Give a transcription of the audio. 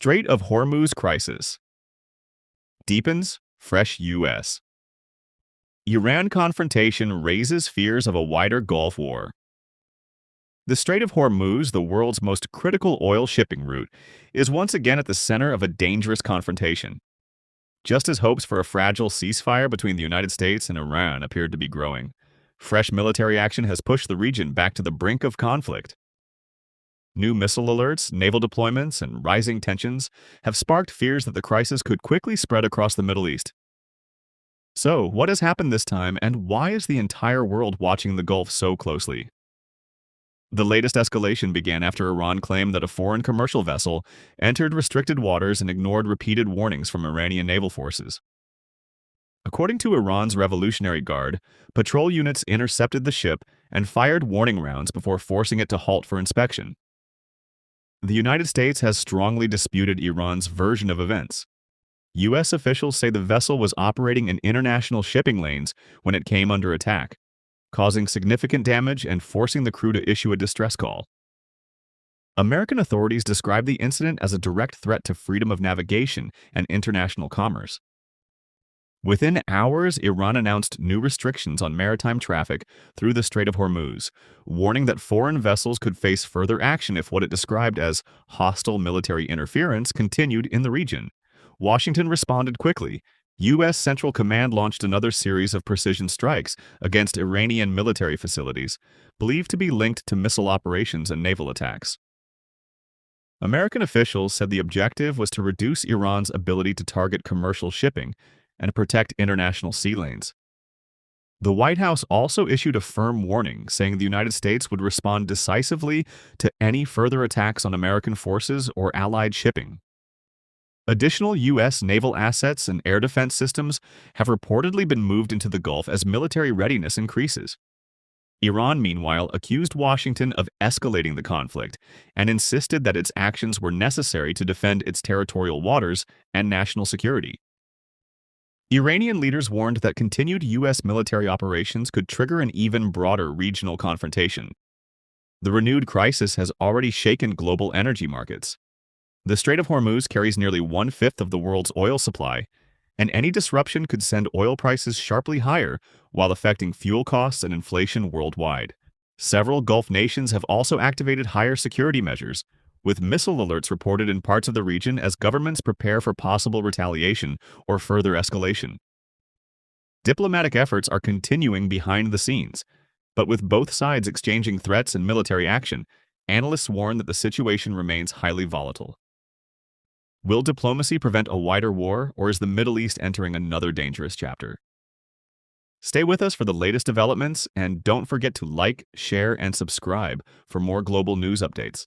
Strait of Hormuz crisis. Deepens, fresh U.S. Iran confrontation raises fears of a wider Gulf war. The Strait of Hormuz, the world's most critical oil shipping route, is once again at the center of a dangerous confrontation. Just as hopes for a fragile ceasefire between the United States and Iran appeared to be growing, fresh military action has pushed the region back to the brink of conflict. New missile alerts, naval deployments, and rising tensions have sparked fears that the crisis could quickly spread across the Middle East. So, what has happened this time, and why is the entire world watching the Gulf so closely? The latest escalation began after Iran claimed that a foreign commercial vessel entered restricted waters and ignored repeated warnings from Iranian naval forces. According to Iran's Revolutionary Guard, patrol units intercepted the ship and fired warning rounds before forcing it to halt for inspection. The United States has strongly disputed Iran's version of events. U.S. officials say the vessel was operating in international shipping lanes when it came under attack, causing significant damage and forcing the crew to issue a distress call. American authorities describe the incident as a direct threat to freedom of navigation and international commerce. Within hours, Iran announced new restrictions on maritime traffic through the Strait of Hormuz, warning that foreign vessels could face further action if what it described as hostile military interference continued in the region. Washington responded quickly. U.S. Central Command launched another series of precision strikes against Iranian military facilities, believed to be linked to missile operations and naval attacks. American officials said the objective was to reduce Iran's ability to target commercial shipping and protect international sea lanes. The White House also issued a firm warning, saying the United States would respond decisively to any further attacks on American forces or allied shipping. Additional U.S. naval assets and air defense systems have reportedly been moved into the Gulf as military readiness increases. Iran, meanwhile, accused Washington of escalating the conflict and insisted that its actions were necessary to defend its territorial waters and national security. Iranian leaders warned that continued U.S. military operations could trigger an even broader regional confrontation. The renewed crisis has already shaken global energy markets. The Strait of Hormuz carries nearly one-fifth of the world's oil supply, and any disruption could send oil prices sharply higher while affecting fuel costs and inflation worldwide. Several Gulf nations have also activated higher security measures, with missile alerts reported in parts of the region as governments prepare for possible retaliation or further escalation. Diplomatic efforts are continuing behind the scenes, but with both sides exchanging threats and military action, analysts warn that the situation remains highly volatile. Will diplomacy prevent a wider war, or is the Middle East entering another dangerous chapter? Stay with us for the latest developments, and don't forget to like, share, and subscribe for more global news updates.